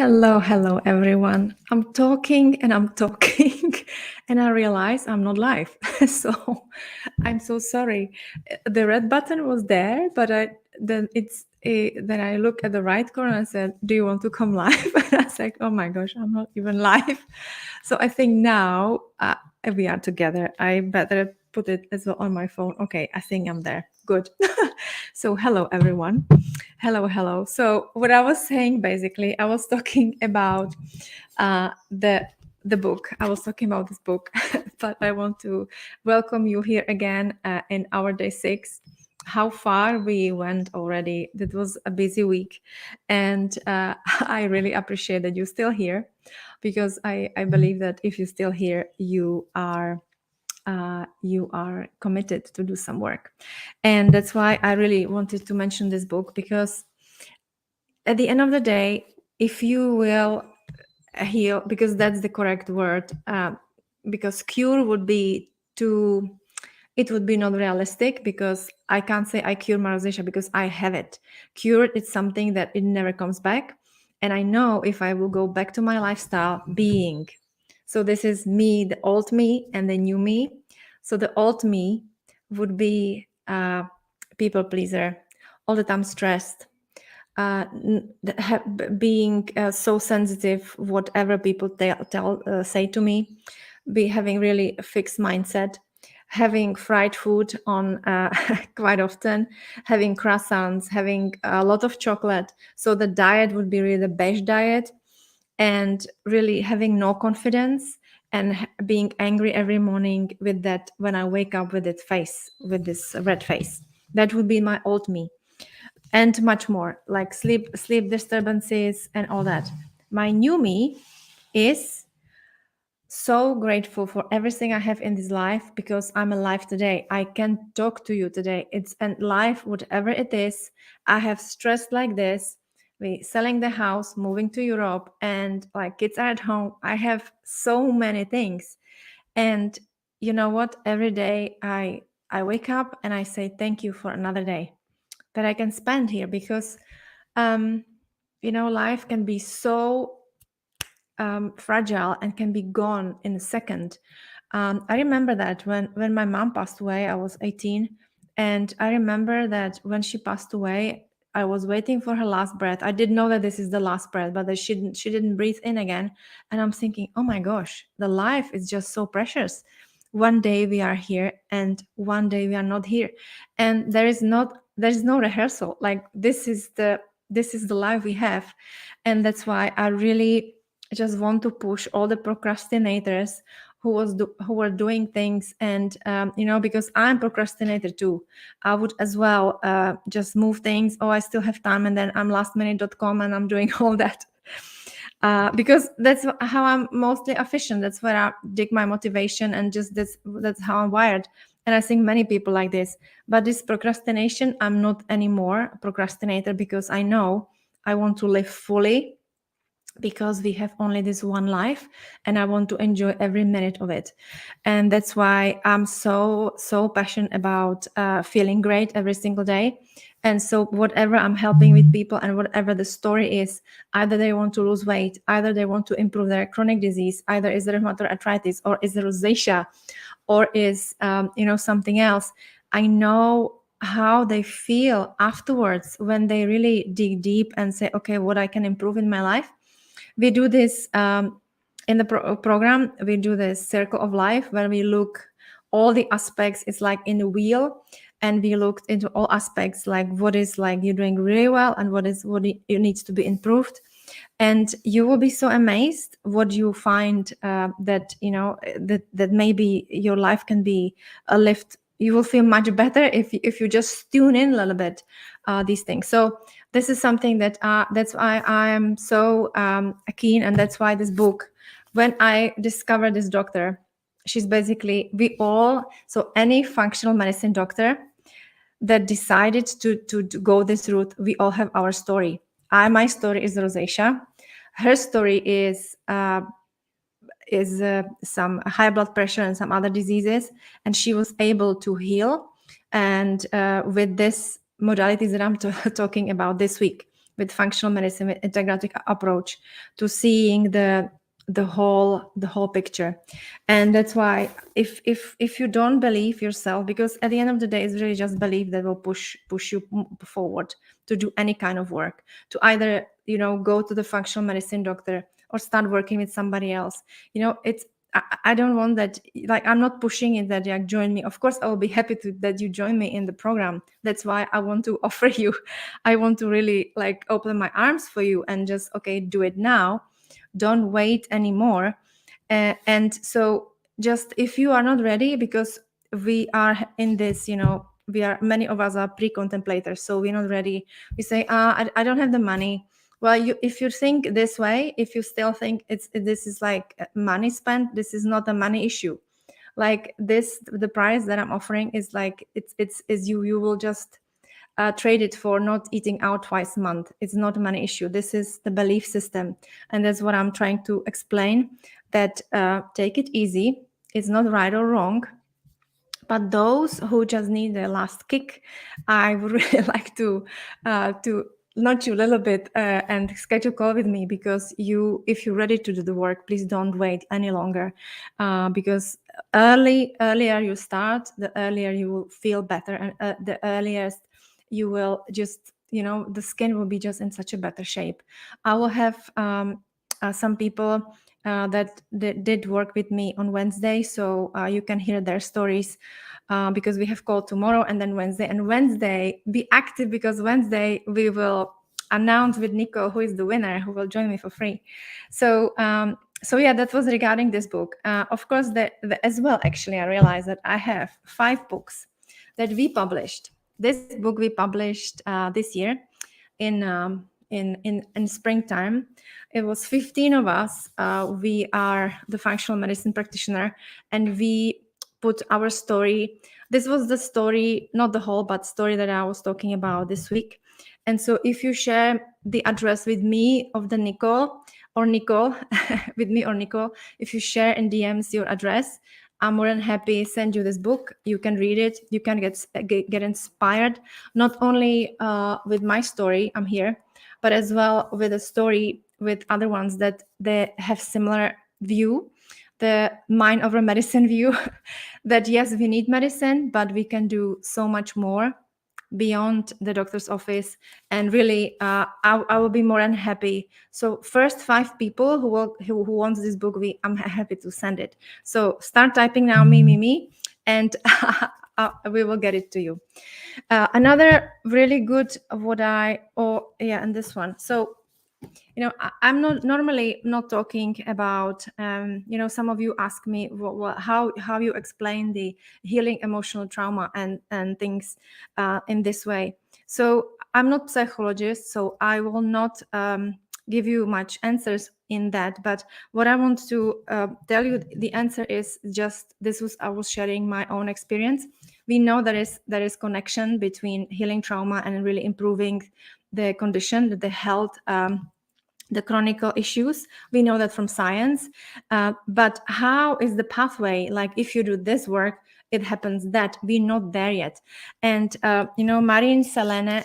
Hello, everyone. I'm talking and I'm talking, and I realize I'm not live. So I'm so sorry. The red button was there, but then I look at the right corner and said, "Do you want to come live?" And I was like, "Oh my gosh, I'm not even live." So I think now we are together. I better put it as well on my phone. Okay, I think I'm there. Good. So hello, everyone. Hello. So what I was saying, basically, I was talking about the book. I was talking about this book, but I want to welcome you here again in our day 6. How far we went already. That was a busy week, and I really appreciate that you're still here, because I believe that if you're still here, you are committed to do some work. And that's why I really wanted to mention this book, because at the end of the day, if you will heal, because that's the correct word, because cure would be it would be not realistic, because I can't say I cure my rosacea because I have it. Cured, it's something that it never comes back. And I know if I will go back to my lifestyle being. So this is me, the old me and the new me. So the old me would be people pleaser, all the time stressed, being so sensitive, whatever people say to me, be having really a fixed mindset, having fried food on quite often, having croissants, having a lot of chocolate. So the diet would be really the beige diet, and really having no confidence, and being angry every morning with that, when I wake up with with this red face. That would be my old me. And much more, like sleep disturbances and all that. My new me is so grateful for everything I have in this life, because I'm alive today. I can talk to you today. It's and life, whatever it is. I have stressed like this. We selling the house, moving to Europe, and like kids are at home. I have so many things. And you know what? Every day I wake up and I say thank you for another day that I can spend here, because life can be so fragile and can be gone in a second. I remember that when my mom passed away, I was 18, and I remember that when she passed away, I was waiting for her last breath. I didn't know that this is the last breath, but that she didn't breathe in again. And I'm thinking, oh my gosh, the life is just so precious. One day we are here, and one day we are not here, and there's no rehearsal. Like this is the life we have. And that's why I really just want to push all the procrastinators who were doing things. And because I'm procrastinator too, I would as well just move things. Oh, I still have time, and then I'm lastminute.com and I'm doing all that. Because that's how I'm mostly efficient. That's where I dig my motivation, and just that's how I'm wired. And I think many people like this. But this procrastination, I'm not anymore a procrastinator, because I know I want to live fully, because we have only this one life, and I want to enjoy every minute of it. And that's why I'm so passionate about feeling great every single day. And so whatever I'm helping with people, and whatever the story is, either they want to lose weight, either they want to improve their chronic disease, either is the rheumatoid arthritis, or is the rosacea, or is something else, I know how they feel afterwards when they really dig deep and say, okay, what I can improve in my life. We do this in the program. We do this circle of life, where we look all the aspects. It's like in a wheel, and we looked into all aspects, like what is like you're doing really well, and what you needs to be improved. And you will be so amazed what you find, that maybe your life can be a lift. You will feel much better if you just tune in a little bit these things. So this is something that that's why I am so keen. And that's why this book, when I discovered this doctor, she's basically so any functional medicine doctor that decided to go this route, we all have our story. My story is rosacea. Her story is some high blood pressure and some other diseases, and she was able to heal. And with this modalities that I'm talking about this week, with functional medicine, with integrative approach to seeing the whole picture. And that's why if you don't believe yourself, because at the end of the day it's really just belief that will push you forward to do any kind of work, to either go to the functional medicine doctor or start working with somebody else. It's I don't want that, like, I'm not pushing it that join me. Of course I will be happy that you join me in the program. That's why I want to offer you, I want to really like open my arms for you and just, okay, do it now, don't wait anymore. And so just if you are not ready, because we are in this, many of us are pre-contemplators, so we're not ready. We say, I don't have the money. Well, if you think this way, if you still think this is like money spent, this is not a money issue. Like this, the price that I'm offering is like it's you will just trade it for not eating out twice a month. It's not a money issue. This is the belief system, and that's what I'm trying to explain. That take it easy. It's not right or wrong. But those who just need the last kick, I would really like to nudge you a little bit and schedule a call with me, because if you're ready to do the work, please don't wait any longer, because earlier you start, the earlier you will feel better, and the earliest you will just, the skin will be just in such a better shape. I will have some people that did work with me on Wednesday, so you can hear their stories, because we have call tomorrow and then Wednesday. And Wednesday, be active, because Wednesday we will announce with Nico who is the winner, who will join me for free. So yeah, that was regarding this book. Of course, as well, actually, I realized that I have 5 books that we published. This book we published this year in springtime. It was 15 of us. We are the functional medicine practitioner, and we put our story. This was the story, not the whole, but story that I was talking about this week. And so if you share the address with me of the Nicole with me or Nicole, if you share in DMs your address, I'm more than happy send you this book. You can read it. You can get inspired, not only with my story, I'm here, but as well with a story with other ones that they have similar view, the mind over medicine view, that yes, we need medicine, but we can do so much more beyond the doctor's office. And really, I will be more than happy. So first 5 people who wants this book, I'm happy to send it. So start typing now, me, and we will get it to you. Another really good and this one. So I'm not normally not talking about some of you ask me how you explain the healing emotional trauma and things in this way. So I'm not psychologist, so I will not give you much answers in that. But what I want to tell you, the answer is just I was sharing my own experience. We know there is connection between healing trauma and really improving the condition, the health, the chronic issues. We know that from science, but how is the pathway? Like if you do this work, it happens that we're not there yet. And Marin Selene,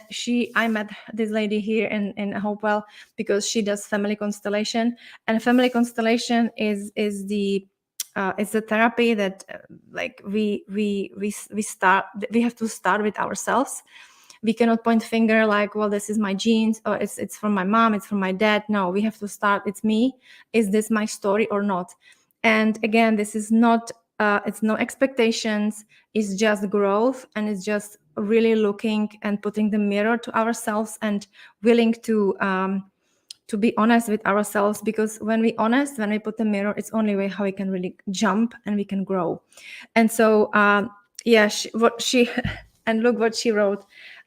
I met this lady here in Hopewell because she does family constellation, and family constellation is the it's a therapy that like we have to start with ourselves. We cannot point finger like, well, this is my genes, or it's from my mom, it's from my dad. No, we have to start, it's me. Is this my story or not? And again, this is not it's no expectations, it's just growth, and it's just really looking and putting the mirror to ourselves and willing to be honest with ourselves, because when we put the mirror, it's only way how we can really jump and we can grow. And so and look what she wrote.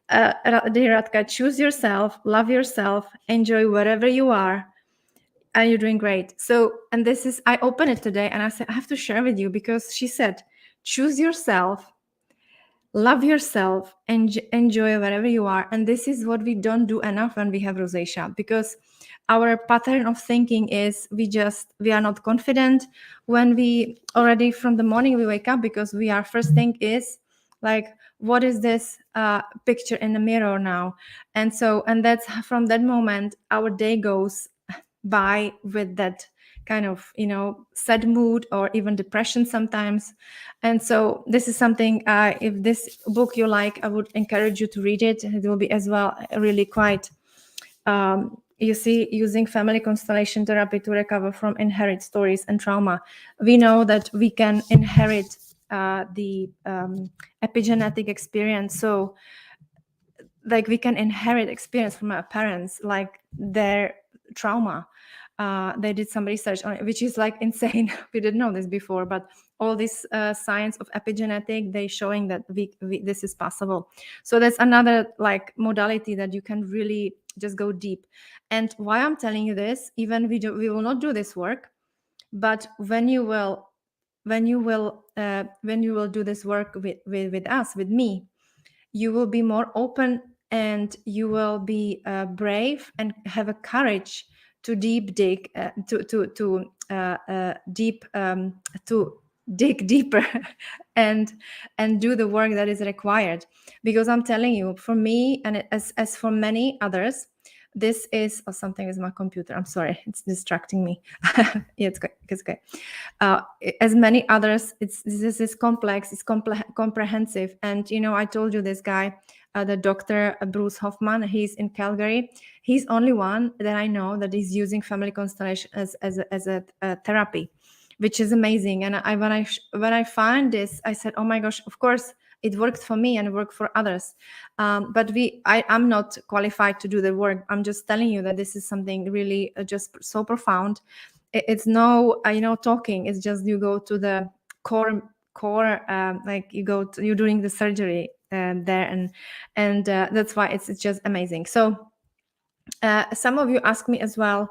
Dear Radka, choose yourself, love yourself, enjoy wherever you are, and you're doing great. So, and this is, I open it today and I said, I have to share with you, because she said, choose yourself, love yourself, and enjoy wherever you are. And this is what we don't do enough when we have rosacea, because our pattern of thinking is we are not confident when we already from the morning we wake up, because first thing is like, what is this picture in the mirror now. And that's from that moment our day goes by with that kind of sad mood or even depression sometimes. And so this is something, if this book you like, I would encourage you to read it. It will be as well really quite you see, using family constellation therapy to recover from inherit stories and trauma. We know that we can inherit the epigenetic experience. So like we can inherit experience from our parents, like their trauma. They did some research on it, which is like insane. We didn't know this before, but all this science of epigenetic, they showing that this is possible. So that's another like modality that you can really just go deep. And why I'm telling you this, even we will not do this work, but when you will do this work with us, with me, you will be more open, and you will be brave and have a courage to deep dig deep to dig deeper and do the work that is required. Because I'm telling you, for me, and as for many others, this is something is my computer, I'm sorry, it's distracting me. Yeah, it's good. uh, as many others, this is complex, it's comprehensive. And I told you this guy, the Dr. Bruce Hoffman, he's in Calgary. He's only one that I know that is using family constellation as a therapy, which is amazing. And when I find this, I said, oh my gosh, of course it worked for me and it worked for others. But I'm not qualified to do the work. I'm just telling you that this is something really just so profound. It's no talking. It's just you go to the core like you're doing the surgery there, and that's why it's just amazing. So some of you ask me as well.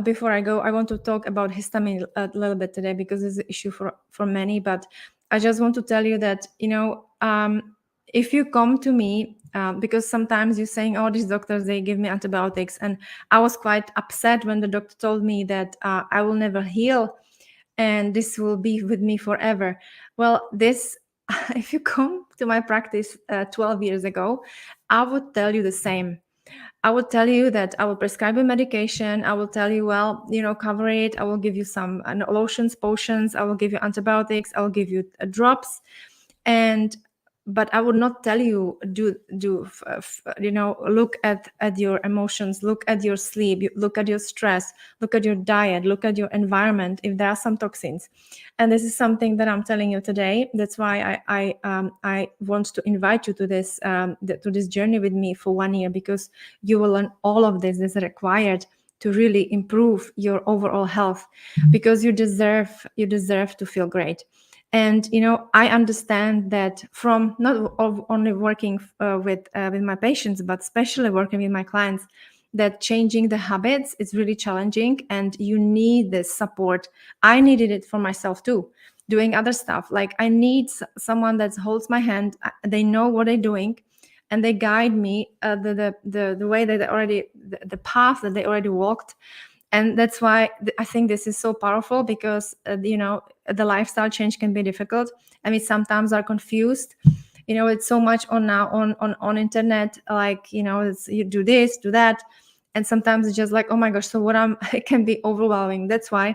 Before I go, I want to talk about histamine a little bit today, because it's an issue for many. But I just want to tell you that if you come to me, because sometimes you're saying, oh, these doctors, they give me antibiotics, and I was quite upset when the doctor told me that I will never heal and this will be with me forever. Well, this if you come to my practice 12 years ago, I would tell you the same. I would tell you that I will prescribe a medication. I will tell you, well, cover it. I will give you some lotions, potions. I will give you antibiotics. I will give you drops. But I would not tell you look at your emotions, look at your sleep, look at your stress, look at your diet, look at your environment if there are some toxins. And this is something that I'm telling you today. That's why I want to invite you to this journey with me for 1 year, because you will learn all of this is required to really improve your overall health, because you deserve to feel great. And I understand that from not only working with my patients, but especially working with my clients, that changing the habits is really challenging, and you need this support. I needed it for myself too, doing other stuff. Like I need someone that holds my hand. They know what they're doing, and they guide me the way that they already the path that they already walked. And that's why I think this is so powerful, because the lifestyle change can be difficult. I mean, sometimes are confused. It's so much on internet, like it's, you do this, do that, and sometimes it's just like, oh my gosh, so what it can be overwhelming. That's why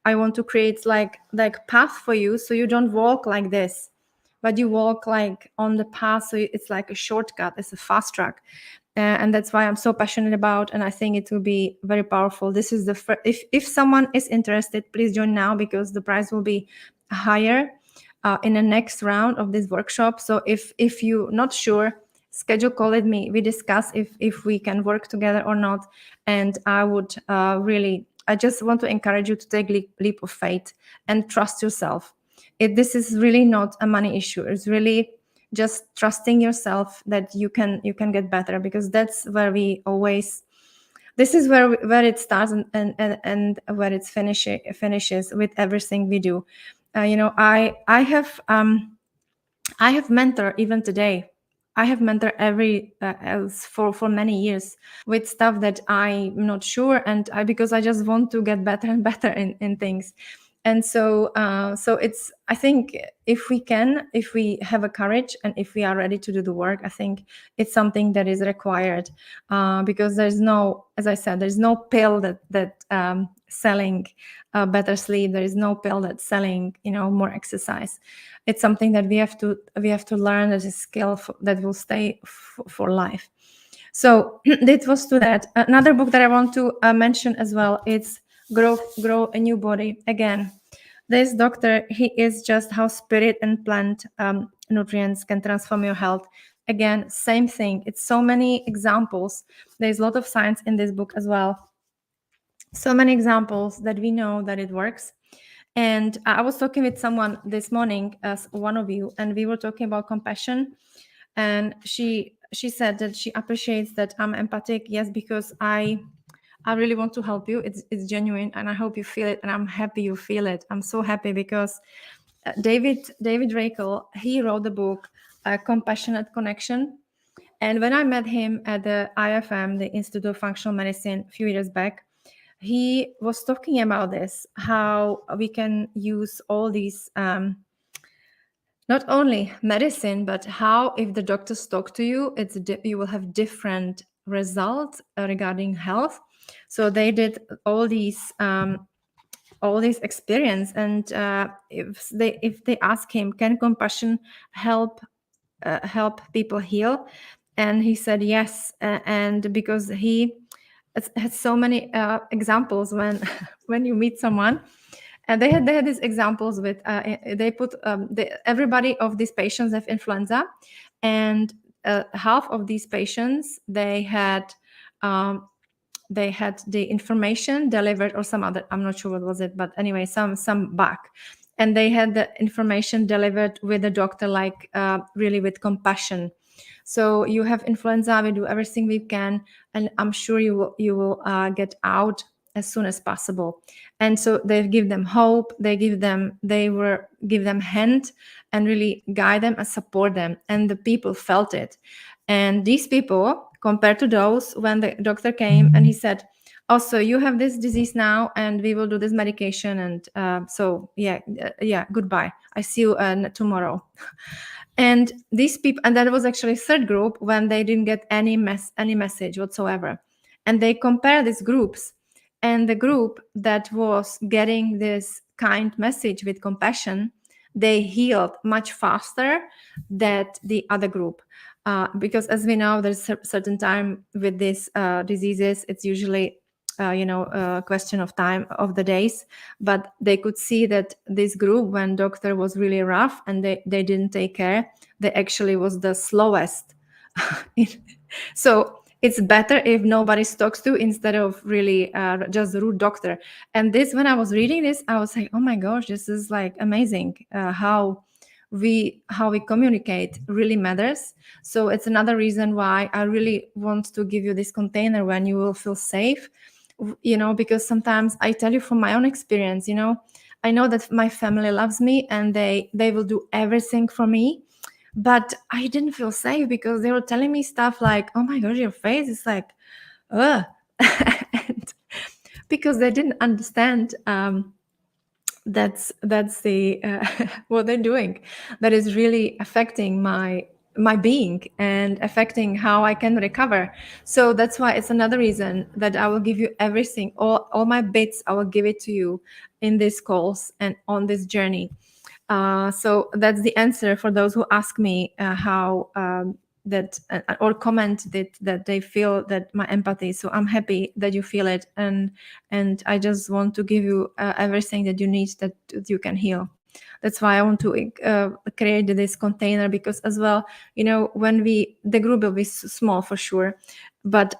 I want to create like path for you, so you don't walk like this, but you walk like on the path. So it's like a shortcut, it's a fast track. And that's why I'm so passionate about, and I think it will be very powerful. This is the if someone is interested, please join now, because the price will be higher in the next round of this workshop. So if you're not sure, schedule call with me. We discuss if we can work together or not. And I would I just want to encourage you to take leap of faith and trust yourself. This is really not a money issue. It's really just trusting yourself that you can get better, because that's where we always, this is where it starts and where it finishes with everything we do. I have mentor even today. I have mentor every else for many years with stuff that I'm not sure, and because I just want to get better and better in things. And so it's, I think, if we have a courage and if we are ready to do the work, I think it's something that is required, because there's no, as I said, there's no pill that selling better sleep. There is no pill that's selling, more exercise. It's something that we have to learn as a skill that will stay for life. So this was to that. Another book that I want to mention as well, it's Grow a New Body. Again, this doctor, he is just how spirit and plant nutrients can transform your health. Again, same thing. It's so many examples. There's a lot of science in this book as well. So many examples that we know that it works. And I was talking with someone this morning, as one of you, and we were talking about compassion. And she said that she appreciates that I'm empathic. Yes, because I really want to help you. It's genuine, and I hope you feel it, and I'm happy you feel it. I'm so happy because David Rakel, he wrote the book Compassionate Connection. And when I met him at the IFM, the Institute of Functional Medicine, a few years back, he was talking about this, how we can use all these not only medicine, but how if the doctors talk to you, you will have different results regarding health. So they did all these experience, and if they ask him, can compassion help people heal? And he said yes, and because he had so many examples when when you meet someone. And they had these examples with they put everybody of these patients have influenza, and half of these patients, they had the information delivered, or some other, I'm not sure what was it, but anyway, some back, and they had the information delivered with the doctor, like really with compassion. So you have influenza, we do everything we can, and I'm sure you will get out as soon as possible. And so they give them hope, they give them hand, and really guide them and support them, and the people felt it. And these people, compared to those when the doctor came and he said, oh, so you have this disease now, and we will do this medication, and so yeah, goodbye, I see you tomorrow. And these people, and that was actually third group, when they didn't get any message whatsoever. And they compare these groups, and the group that was getting this kind message with compassion, they healed much faster than the other group. Because as we know, there's a certain time with these diseases, it's usually a question of time of the days. But they could see that this group, when doctor was really rough and they didn't take care, they actually was the slowest. So it's better if nobody talks to, instead of really just the rude doctor. And this, when I was reading this, I was like, oh my gosh, this is like amazing, how we communicate really matters. So it's another reason why I really want to give you this container when you will feel safe, because sometimes I tell you from my own experience, I know that my family loves me and they will do everything for me, but I didn't feel safe because they were telling me stuff like, oh my gosh, your face is like, ugh. And because they didn't understand that's the what they're doing, that is really affecting my being and affecting how I can recover. So that's why it's another reason that I will give you everything, all my bits, I will give it to you in these calls and on this journey. So that's the answer for those who ask me how that or comment that they feel that my empathy. So I'm happy that you feel it, and I just want to give you everything that you need, that you can heal. That's why I want to create this container, because as well, when the group will be small for sure, but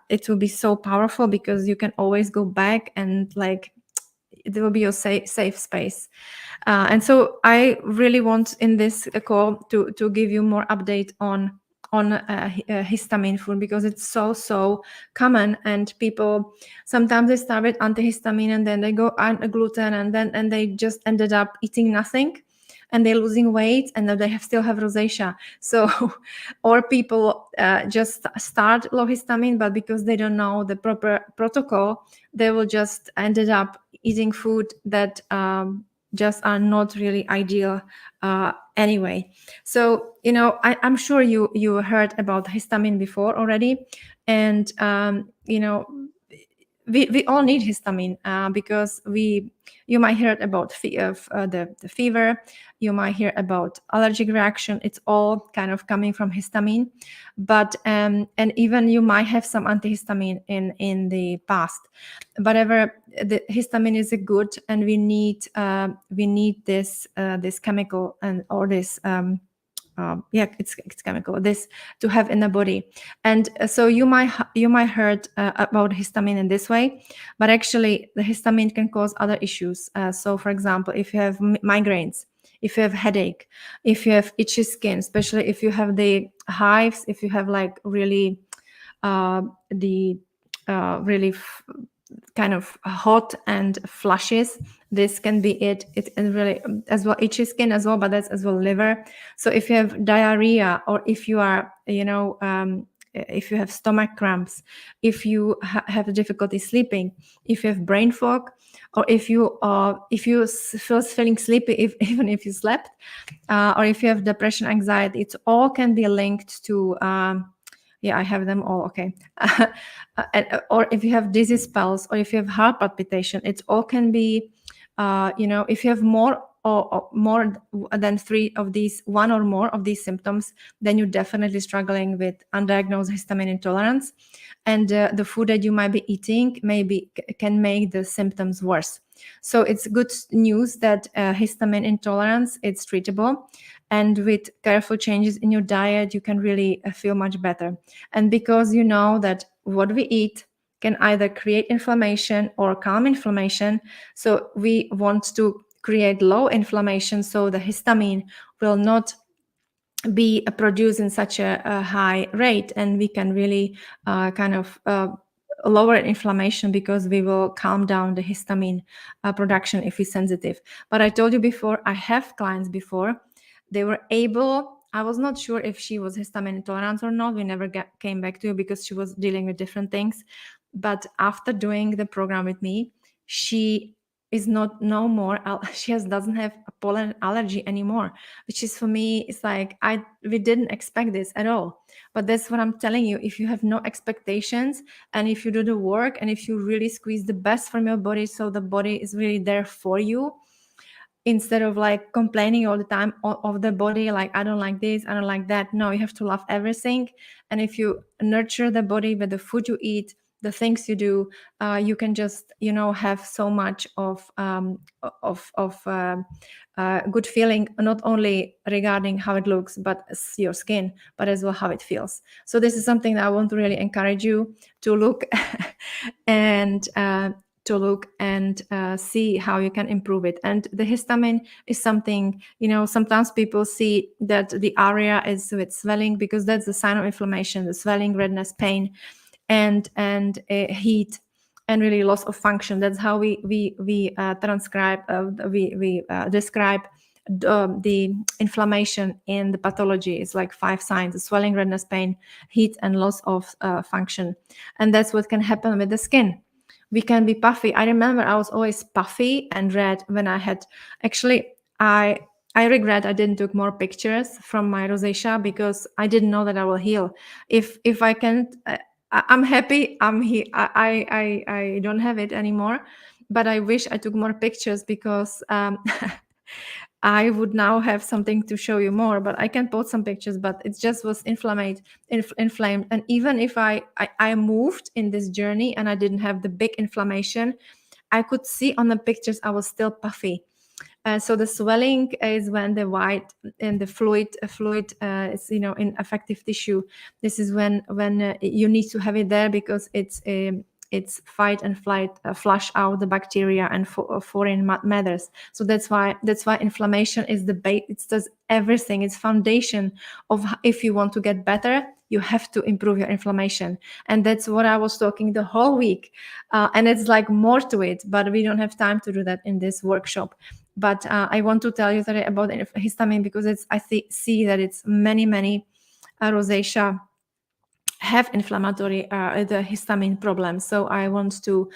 it will be so powerful, because you can always go back and like it will be your safe space. And so I really want in this call to give you more update on histamine food, because it's so common, and people sometimes they start with antihistamine and then they go on gluten, and they just ended up eating nothing. and they're losing weight and then they still have rosacea. So or people just start low histamine, but because they don't know the proper protocol, they will just ended up eating food that just are not really ideal anyway. So I'm sure you heard about histamine before already, and we all need histamine because you might hear about the fever, you might hear about allergic reaction. It's all kind of coming from histamine, but and even you might have some antihistamine in the past. Whatever, the histamine is a good, and we need this chemical and or this it's chemical, this to have in the body. And so you might heard about histamine in this way, but actually the histamine can cause other issues. So for example, if you have migraines, if you have headache, if you have itchy skin, especially if you have the hives, if you have like really the really kind of hot and flushes, this can be it and really as well itchy skin as well, but that's as well liver. So if you have diarrhea, or if you are if you have stomach cramps, if you have difficulty sleeping, if you have brain fog, or if you feeling sleepy even if you slept, or if you have depression, anxiety, it all can be linked to I have them all. Okay. Or if you have dizzy spells, or if you have heart palpitation, it all can be, if you have more or more than one or more of these symptoms, then you're definitely struggling with undiagnosed histamine intolerance. And the food that you might be eating maybe can make the symptoms worse. So it's good news that histamine intolerance, it's treatable. And with careful changes in your diet, you can really feel much better. And because you know that what we eat can either create inflammation or calm inflammation, so we want to create low inflammation so the histamine will not be produced in such a high rate, and we can really lower inflammation because we will calm down the histamine production if we're sensitive. But I told you before, I have clients before, they were able, I was not sure if she was histamine intolerant or not. We never came back to her because she was dealing with different things. But after doing the program with me, she is not no more she doesn't have a pollen allergy anymore, which is, for me, it's like we didn't expect this at all. But that's what I'm telling you. If you have no expectations, and if you do the work, and if you really squeeze the best from your body, so the body is really there for you, instead of like complaining all the time of the body, like I don't like this, I don't like that. No, you have to love everything. And if you nurture the body with the food you eat, the things you do, you can just have so much of good feeling, not only regarding how it looks, but your skin, but as well how it feels. So this is something that I want to really encourage you to look and see how you can improve it. And the histamine is something, sometimes people see that the area is with swelling, because that's the sign of inflammation, the swelling, redness, pain, and heat, and really loss of function. That's how we describe the inflammation in the pathology. Is like 5 signs: swelling, redness, pain, heat, and loss of function. And that's what can happen with the skin. We can be puffy. I remember I was always puffy and red when I had, actually, I regret I didn't took more pictures from my rosacea, because I didn't know that I will heal. If I can't, I'm happy I'm here. I don't have it anymore, but I wish I took more pictures, because I would now have something to show you more. But I can post some pictures, but it just was inflamed. And even if I moved in this journey and I didn't have the big inflammation, I could see on the pictures I was still puffy. So the swelling is when the white and the fluid is in affective tissue. This is when you need to have it there, because it's fight and flight, flush out the bacteria and foreign matters. So that's why inflammation is the base. It does everything. It's foundation of, if you want to get better, you have to improve your inflammation. And that's what I was talking the whole week. And it's like more to it, but we don't have time to do that in this workshop. But I want to tell you today about histamine because see that it's many rosacea have inflammatory the histamine problem. So I want to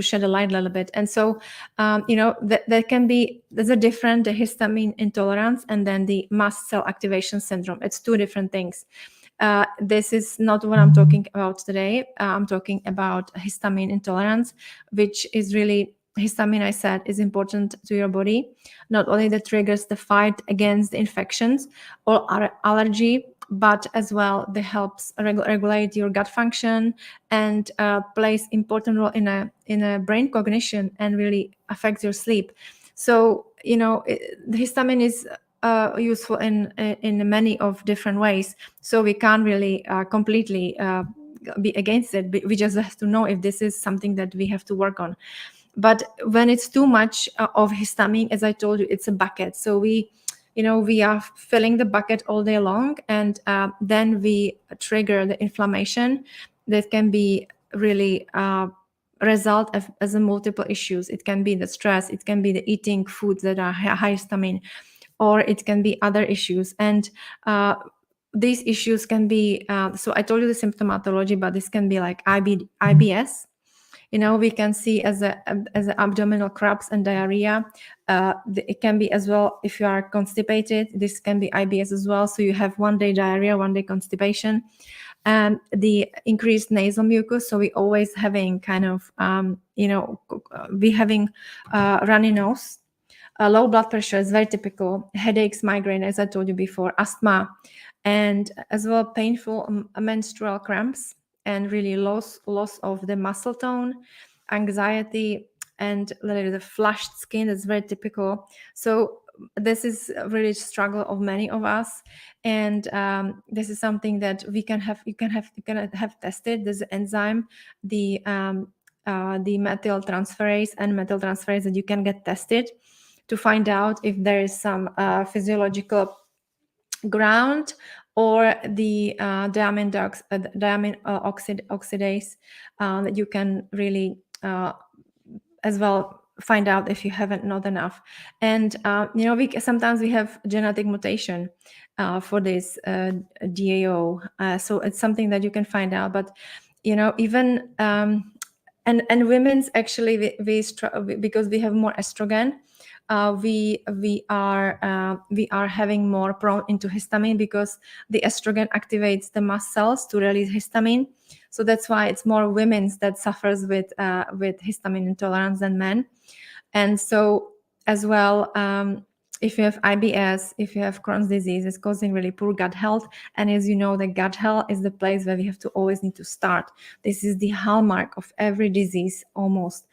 shed a light a little bit. And so there can be, there's a different, the histamine intolerance and then the mast cell activation syndrome. It's two different things. This is not what I'm talking about today. I'm talking about histamine intolerance, which is really, histamine, I said, is important to your body. Not only that triggers the fight against the infections or allergy, but as well that helps regulate your gut function and plays important role in a brain cognition and really affects your sleep. So the histamine is useful in many of different ways. So we can't really completely be against it. But we just have to know if this is something that we have to work on. But when it's too much of histamine, as I told you, it's a bucket. So we are filling the bucket all day long, and then we trigger the inflammation that can be really result as a multiple issues. It can be the stress, it can be the eating foods that are high histamine, or it can be other issues. And these issues can be, so I told you the symptomatology, but this can be like IBS. We can see as abdominal cramps and diarrhea. It can be as well if you are constipated. This can be IBS as well. So you have one day diarrhea, one day constipation. And the increased nasal mucus. So we always having kind of, we having runny nose. Low blood pressure is very typical. Headaches, migraine, as I told you before, asthma, and as well painful menstrual cramps, and really loss of the muscle tone, anxiety, and literally the flushed skin is very typical. So this is really a struggle of many of us, and this is something that you can have tested. There's an enzyme, the methyltransferase and methyltransferase, that you can get tested to find out if there is some physiological ground, or the diamine oxidase that you can really as well find out if you haven't not enough. And sometimes we have genetic mutation for this DAO, so it's something that you can find out. But even and women's actually because we have more estrogen, we are having more prone into histamine, because the estrogen activates the mast cells to release histamine. So that's why it's more women that suffers with histamine intolerance than men. And so as well, if you have IBS, if you have Crohn's disease, it's causing really poor gut health. And as you know, the gut health is the place where we have to always need to start. This is the hallmark of every disease almost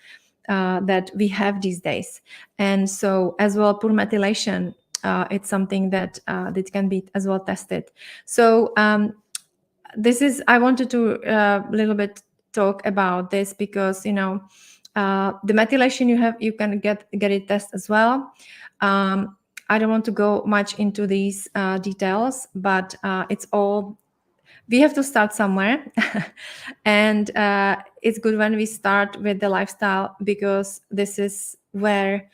that we have these days. And so as well, poor methylation, it's something that can be as well tested. So this is, I wanted to a little bit talk about this, because the methylation you can get it tested as well. I don't want to go much into these details, but it's all, we have to start somewhere. And it's good when we start with the lifestyle, because this is where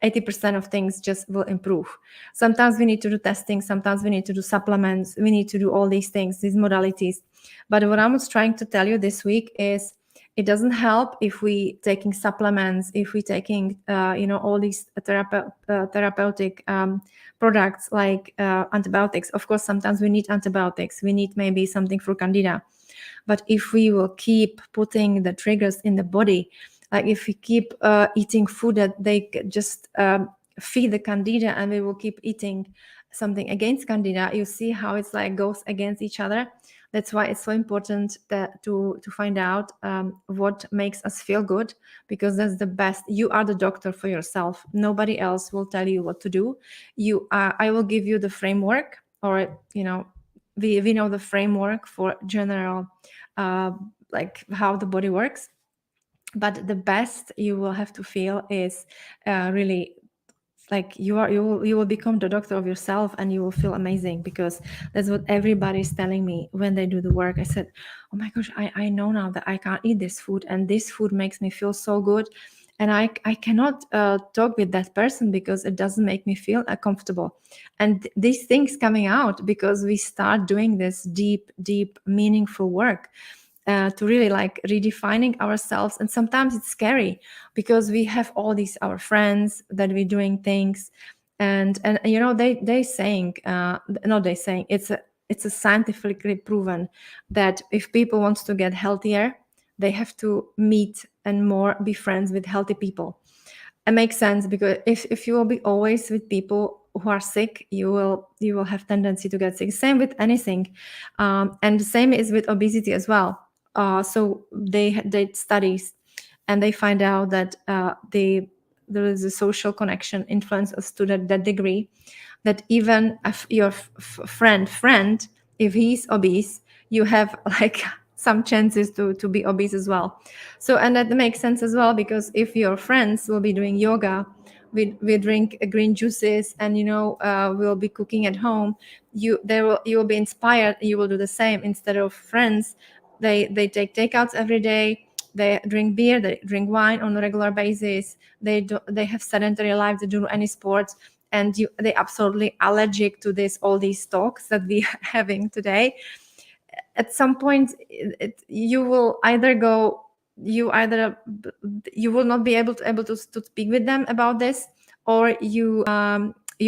80% of things just will improve. Sometimes we need to do testing, sometimes we need to do supplements, we need to do all these things, these modalities. But what I was trying to tell you this week is, it doesn't help if we taking supplements, if we taking all these therapeutic products like antibiotics. Of course, sometimes we need antibiotics, we need maybe something for candida. But if we will keep putting the triggers in the body, like if we keep eating food that they just feed the candida, and we will keep eating something against candida, you see how it's like goes against each other. That's why it's so important to find out what makes us feel good, because that's the best. You are the doctor for yourself. Nobody else will tell you what to do. I will give you the framework, or we know the framework for general like how the body works. But the best you will have to feel is really like you will become the doctor of yourself, and you will feel amazing, because that's what everybody's telling me when they do the work. I said, oh my gosh, I know now that I can't eat this food, and this food makes me feel so good. and I cannot talk with that person because it doesn't make me feel comfortable. And these things coming out because we start doing this deep meaningful work, to really like redefining ourselves. And sometimes it's scary because we have all these our friends that we're doing things, and you know, they saying, not they saying, it's a scientifically proven that if people wants to get healthier, they have to meet and more be friends with healthy people. It makes sense because if you will be always with people who are sick, you will have tendency to get sick. Same with anything, and the same is with obesity as well. So they did studies, and they find out that there is a social connection influence us to that degree, that even if your friend, if he's obese, you have like some chances to be obese as well. So, and that makes sense as well, because if your friends will be doing yoga, we drink green juices, and you know, we'll be cooking at home, you will be inspired, you will do the same. Instead of friends, they take takeouts every day, they drink beer, they drink wine on a regular basis, they have sedentary life, they do any sports, and they absolutely allergic to this, all these talks that we are having today. At some point, you will either go, you will not be able to speak with them about this, or you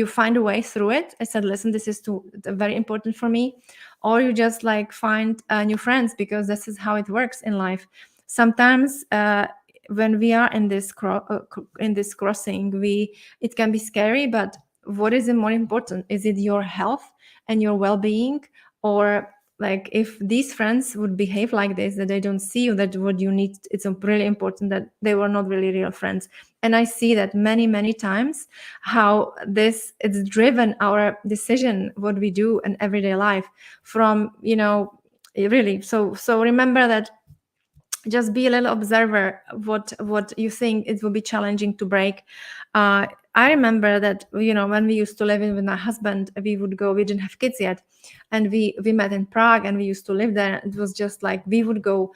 find a way through it. I said, listen, this is too very important for me. Or you just like find new friends, because this is how it works in life. Sometimes when we are in this in this crossing, it can be scary, but what is more important? Is it your health and your well-being? Or like, if these friends would behave like this, that they don't see you, that what you need, it's really important that they were not really real friends. And I see that many times, how this it's driven our decision, what we do in everyday life, from, you know, really. So remember that, just be a little observer, what you think it will be challenging to break. I remember that, you know, when we used to live in with my husband, we didn't have kids yet, and we met in Prague, and we used to live there. It was just like we would go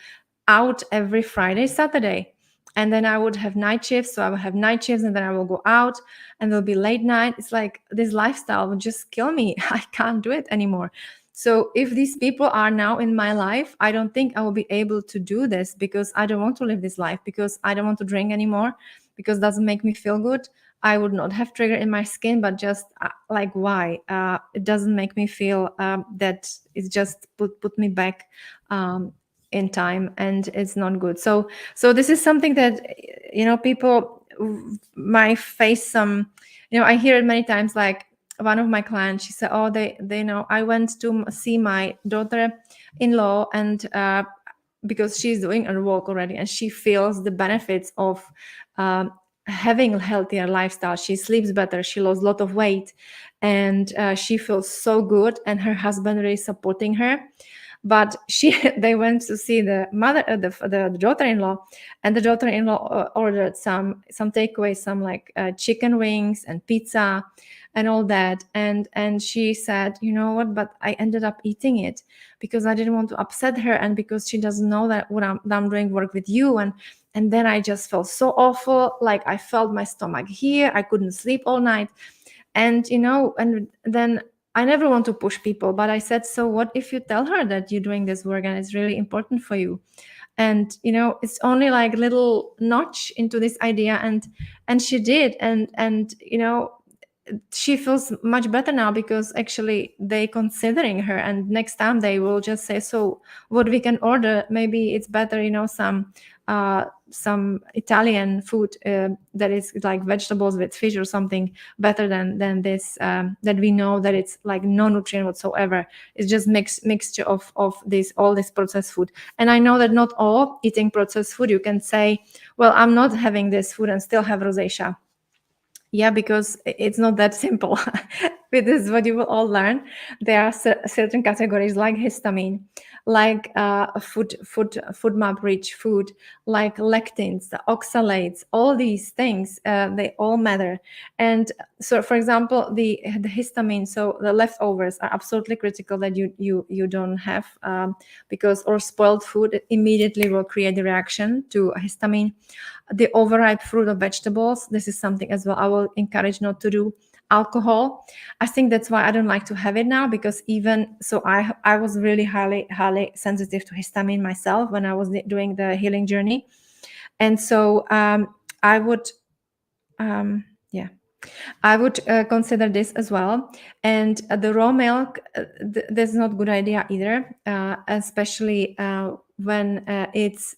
out every Friday, Saturday, and then I would have night shifts. So I would have night shifts, and then I will go out, and there'll be late night. It's like this lifestyle would just kill me. I can't do it anymore. So if these people are now in my life, I don't think I will be able to do this, because I don't want to live this life, because I don't want to drink anymore, because it doesn't make me feel good. I would not have trigger in my skin, but just like, why? It doesn't make me feel that it's just put me back in time, and it's not good. So this is something that, you know, people might face some, you know, I hear it many times. Like, one of my clients, she said, oh, they know, I went to see my daughter-in-law, and because she's doing her walk already, and she feels the benefits of having a healthier lifestyle. She sleeps better, she lost a lot of weight, and she feels so good, and her husband really supporting her. But they went to see the mother, the daughter-in-law, and the daughter-in-law ordered some takeaways, some like chicken wings and pizza and all that. And she said, you know what, but I ended up eating it because I didn't want to upset her, and because she doesn't know that I'm doing work with you. And then I just felt so awful. Like, I felt my stomach here, I couldn't sleep all night. And you know, and then I never want to push people, but I said, so what if you tell her that you're doing this work and it's really important for you? And you know, it's only like little notch into this idea, and she did. And you know, she feels much better now, because actually they considering her, and next time they will just say, so what we can order? Maybe it's better, you know, some Italian food that is like vegetables with fish or something, better than this that we know that it's like no nutrient whatsoever. It's just mixture of this, all this processed food. And I know that not all eating processed food, you can say, well, I'm not having this food and still have rosacea. Yeah, because it's not that simple. With this, what you will all learn, there are certain categories like histamine, like food map rich food, like lectins, the oxalates, all these things, they all matter. And so, for example, the histamine, so the leftovers are absolutely critical that you don't have, because or spoiled food immediately will create a reaction to histamine. The overripe fruit of vegetables, this is something as well I will encourage not to do. Alcohol, I think that's why I don't like to have it now, because even so I was really highly sensitive to histamine myself when I was doing the healing journey. And so I would yeah, I would consider this as well. And the raw milk, that's not a good idea either, especially when it's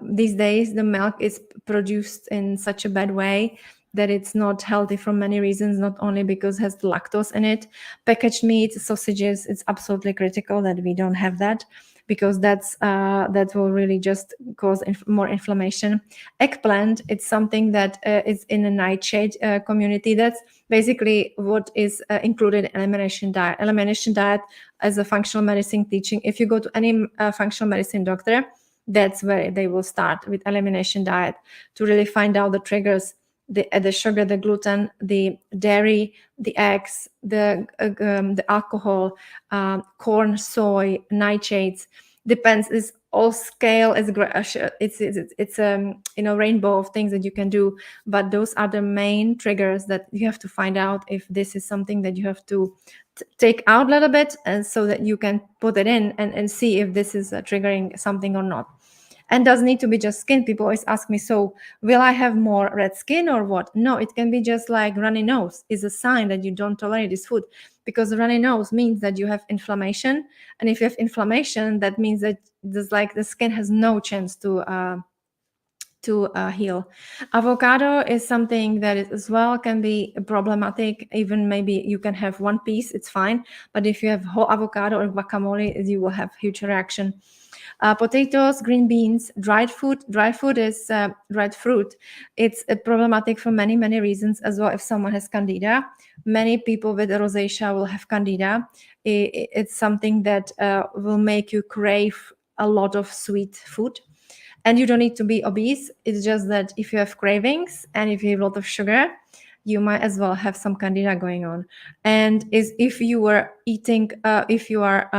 these days the milk is produced in such a bad way that it's not healthy for many reasons, not only because it has lactose in it. Packaged meat, sausages, it's absolutely critical that we don't have that, because that will really just cause more inflammation. Eggplant, it's something that is in a nightshade community. That's basically what is included in elimination diet. Elimination diet as a functional medicine teaching. If you go to any functional medicine doctor, that's where they will start with elimination diet, to really find out the triggers, the sugar, the gluten, the dairy, the eggs, the alcohol, corn, soy, nightshades. Depends. This all scale is it's rainbow of things that you can do, but those are the main triggers that you have to find out if this is something that you have to take out a little bit, and so that you can put it in and see if this is triggering something or not. And doesn't need to be just skin. People always ask me, so will I have more red skin or what? No, it can be just like runny nose is a sign that you don't tolerate this food, because runny nose means that you have inflammation. And if you have inflammation, that means that the skin has no chance to heal. Avocado is something that is as well can be problematic. Even maybe you can have one piece, it's fine. But if you have whole avocado or guacamole, you will have huge reaction. Potatoes, green beans, dried food. Dried food is dried fruit. It's problematic for many reasons as well. If someone has candida, many people with rosacea will have candida. It's something that will make you crave a lot of sweet food. And you don't need to be obese. It's just that if you have cravings and if you have a lot of sugar, you might as well have some candida going on. And if you were eating, if you are,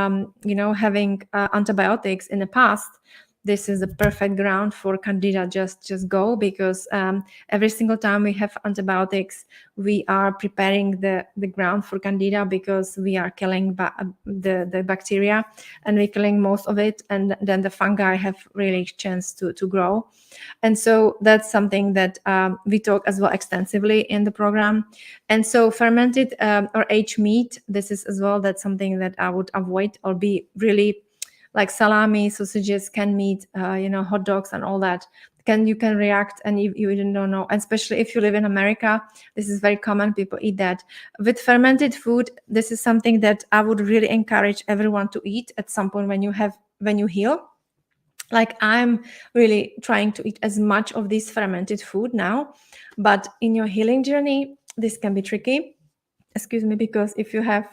having antibiotics in the past, this is the perfect ground for candida. Just go, because every single time we have antibiotics, we are preparing the ground for candida, because we are killing the bacteria, and we're killing most of it, and then the fungi have really chance to grow. And so that's something that we talk as well extensively in the program. And so fermented or aged meat, this is as well, that's something that I would avoid, or be really like salami, sausages, canned meat, hot dogs and all that. You can react, and you don't know. And especially if you live in America, this is very common. People eat that. With fermented food, this is something that I would really encourage everyone to eat at some point when you heal. Like, I'm really trying to eat as much of this fermented food now, but in your healing journey, this can be tricky. Excuse me, because if you have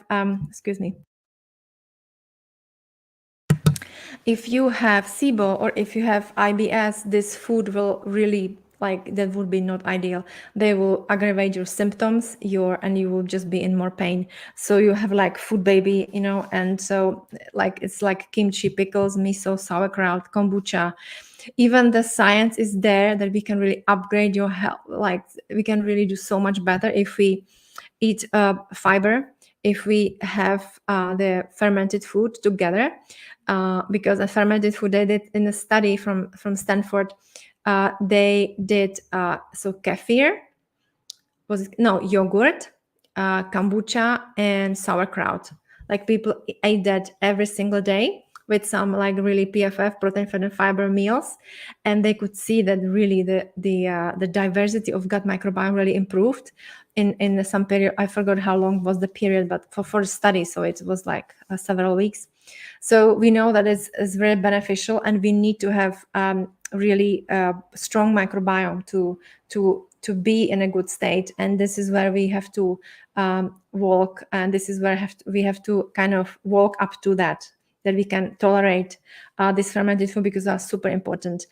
if you have SIBO or if you have IBS, this food will really, like, that would be not ideal. They will aggravate your symptoms, and you will just be in more pain. So you have like food baby, and so like it's like kimchi, pickles, miso, sauerkraut, kombucha. Even the science is there that we can really upgrade your health. Like, we can really do so much better if we eat fiber, if we have the fermented food together, because a fermented food, they did in a study from Stanford, they did so kefir, yogurt, kombucha, and sauerkraut. Like, people ate that every single day with some like really PFF, protein, fat, and fiber meals, and they could see that really the diversity of gut microbiome really improved in some period. I forgot how long was the period, but for the study, so it was like several weeks. So we know that it's very beneficial, and we need to have really strong microbiome to to be in a good state. And this is where we have to walk, and this is where we have to kind of walk up to that we can tolerate this fermented food, because that's super important.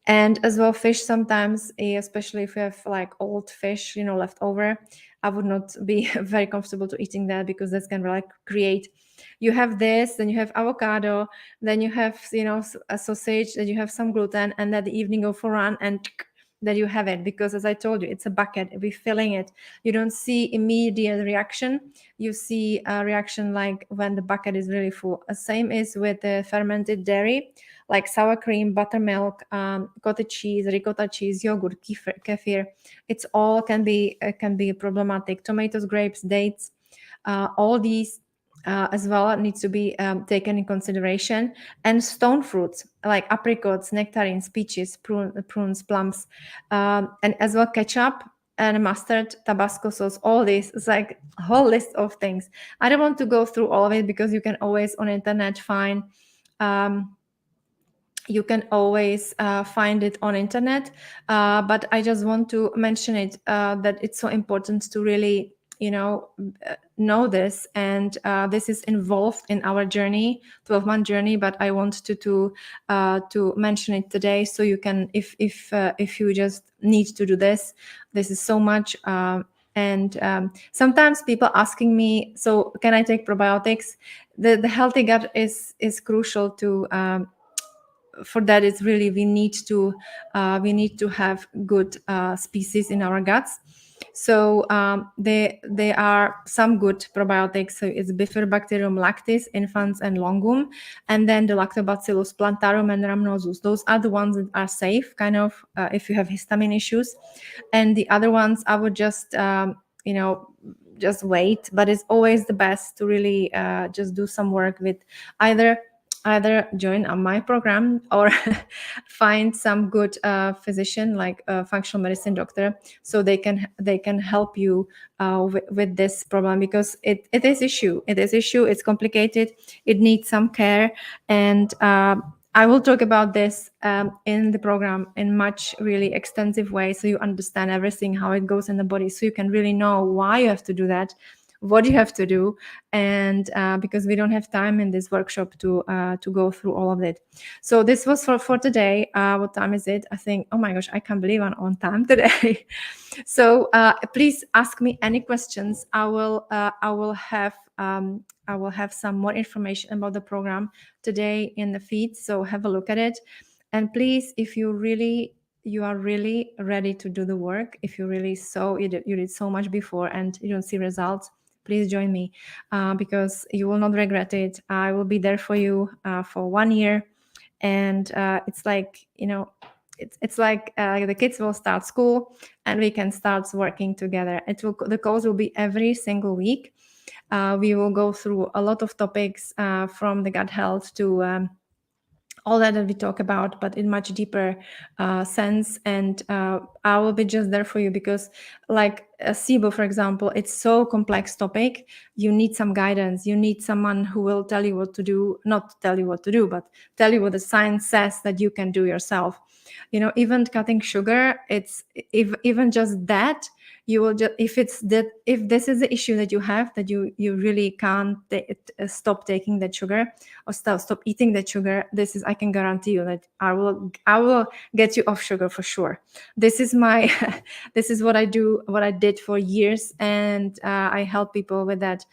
And as well, fish sometimes, especially if you have like old fish, left over, I would not be very comfortable to eating that, because that's going to like create, you have this, then you have avocado, then you have, a sausage, then you have some gluten, and at the evening go for run, and that you have it, because as I told you, it's a bucket, we're filling it. You don't see immediate reaction, you see a reaction like when the bucket is really full. Same is with the fermented dairy, like sour cream, buttermilk, cottage cheese, ricotta cheese, yogurt, kefir. It's all can be problematic. Tomatoes, grapes, dates, all these as well needs to be taken in consideration. And stone fruits like apricots, nectarines, peaches, prunes, plums, and as well ketchup and mustard, Tabasco sauce, all this. It's like a whole list of things. I don't want to go through all of it, because you can always on internet find find it on internet, but I just want to mention it, that it's so important to really know this, and this is involved in our journey, 12-month journey, but I want to mention it today, so you can, if you just need to do this is so much. And sometimes people asking me, so can I take probiotics? The healthy gut is crucial to for that. It's really, we need to have good species in our guts. So there are some good probiotics. So it's Bifidobacterium lactis, infans, and longum, and then the Lactobacillus plantarum and rhamnosus. Those are the ones that are safe, kind of, if you have histamine issues. And the other ones, I would just just wait. But it's always the best to really just do some work with either join on my program, or find some good physician, like a functional medicine doctor, so they can help you with this problem, because it is issue. It's complicated, it needs some care. And I will talk about this in the program in much really extensive way, so you understand everything, how it goes in the body, so you can really know why you have to do that, what you have to do. And because we don't have time in this workshop to go through all of it. So this was for today. What time is it? I think, oh my gosh, I can't believe I'm on time today. So please ask me any questions. I will have some more information about the program today in the feed, so have a look at it. And please, if you are really ready to do the work, if you really you did so much before and you don't see results, please join me, because you will not regret it. I will be there for you for 1 year. And it's like, it's like the kids will start school and we can start working together. The course will be every single week. We will go through a lot of topics from the gut health to all that we talk about, but in much deeper sense. And I will be just there for you, because like SIBO, for example, it's so complex topic. You need some guidance. You need someone who will tell you what to do, not tell you what to do, but tell you what the science says that you can do yourself. Even cutting sugar, it's even just that. You will just, if this is the issue that you have, that you really can't stop taking that sugar, or stop eating that sugar, I can guarantee you that I will get you off sugar for sure. This is my this is what I did for years, and I help people with that,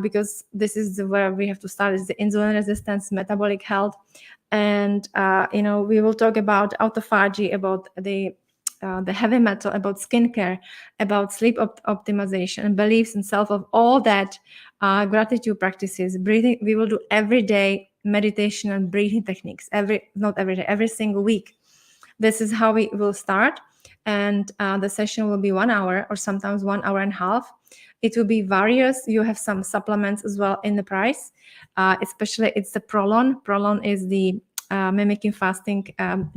because this is where we have to start, is the insulin resistance, metabolic health. And we will talk about autophagy, about the heavy metal, about skincare, about sleep optimization, and beliefs and self of all that, gratitude practices, breathing. We will do every day meditation and breathing techniques, every single week. This is how we will start. And the session will be 1 hour, or sometimes 1 hour and a half. It will be various. You have some supplements as well in the price. Especially it's the Prolon. Prolon is the mimicking fasting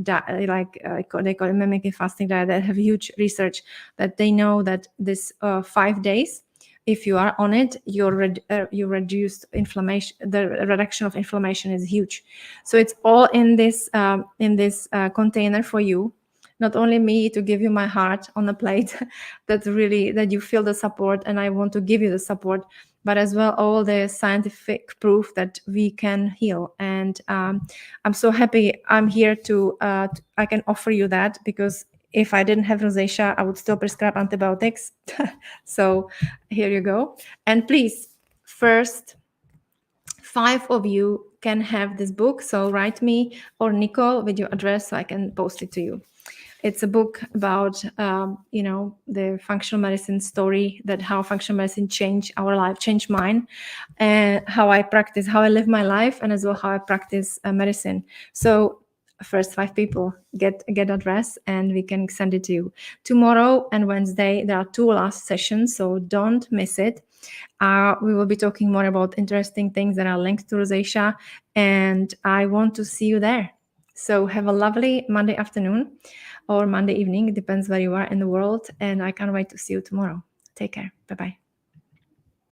diet, they call it mimicking fasting diet. That have huge research that they know that this 5 days, if you are on it, you reduce inflammation. The reduction of inflammation is huge. So it's all in this container for you. not only me to give you my heart on the plate, that you feel the support, and I want to give you the support, but as well all the scientific proof that we can heal. And I'm so happy I'm here to I can offer you that, because if I didn't have rosacea, I would still prescribe antibiotics. So here you go. And please, first 5 of you can have this book. So write me or Nicole with your address so I can post it to you. It's a book about, the functional medicine story, that how functional medicine changed our life, changed mine, and how I practice, how I live my life, and as well how I practice medicine. So first 5 people get address, and we can send it to you. Tomorrow and Wednesday, there are 2 last sessions, so don't miss it. We will be talking more about interesting things that are linked to rosacea, and I want to see you there. So have a lovely Monday afternoon or Monday evening. It depends where you are in the world, and I can't wait to see you tomorrow. Take care. Bye-bye.